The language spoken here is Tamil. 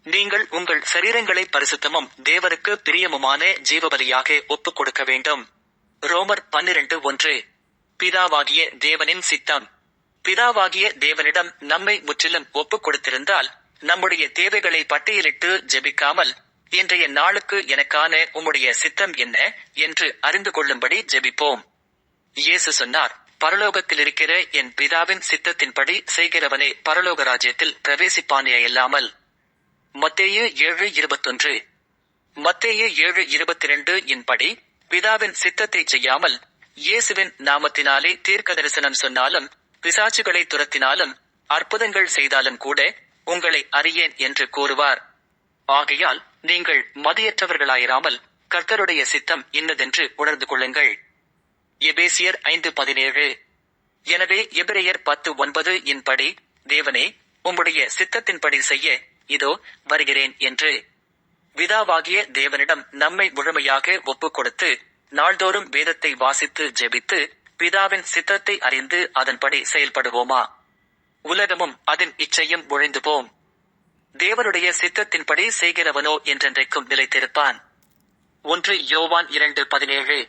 நீங்கள் உங்கள் சரீரங்களை பரிசுத்தமும் தேவனுக்கு பிரியமுமான ஜீவபலியாக ஒப்புக் கொடுக்க வேண்டும். ரோமர் 12:1. பிதாவாகிய தேவனின் சித்தம். பிதாவாகிய தேவனிடம் நம்மை முற்றிலும் ஒப்புக் கொடுத்திருந்தால், நம்முடைய தேவைகளை பட்டியலிட்டு ஜெபிக்காமல், இன்றைய நாளுக்கு எனக்கான உம்முடைய சித்தம் என்ன என்று அறிந்து கொள்ளும்படி ஜெபிப்போம். இயேசு சொன்னார், பரலோகத்திலிருக்கிற என் பிதாவின் சித்தத்தின்படி செய்கிறவனே பரலோக ராஜ்யத்தில் பிரவேசிப்பானேயல்லாமல். மத்தேயு 7:21. மத்தேயு 7:22 இன்படி, பிதாவின் சித்தத்தை செய்யாமல், இயேசுவின் நாமத்தினாலே தீர்க்க தரிசனம் சொன்னாலும், பிசாசுகளை துரத்தினாலும், அற்புதங்கள் செய்தாலும் கூட, உங்களை அறியேன் என்று கூறுவார். ஆகையால் நீங்கள் மதியற்றவர்களாயிராமல், கர்த்தருடைய சித்தம் இன்னதென்று உணர்ந்து கொள்ளுங்கள். எபேசியர் 5:17. எனவே எபிரெயர் 10:9 இன்படி, தேவனே, உம்முடைய சித்தத்தின்படி செய்ய இதோ வருகிறேன் என்று பிதாவாகிய தேவனிடம் நம்மை முழுமையாக ஒப்புக் கொடுத்து, நாள்தோறும் வேதத்தை வாசித்து ஜெபித்து, பிதாவின் சித்தத்தை அறிந்து அதன்படி செயல்படுவோமா? உலகமும் அதன் இச்சையும் ஒழிந்து போம். தேவனுடைய சித்தத்தின்படி செய்கிறவனோ என்றென்றைக்கும் நிலைத்திருப்பான். 1 யோவான் 2:17.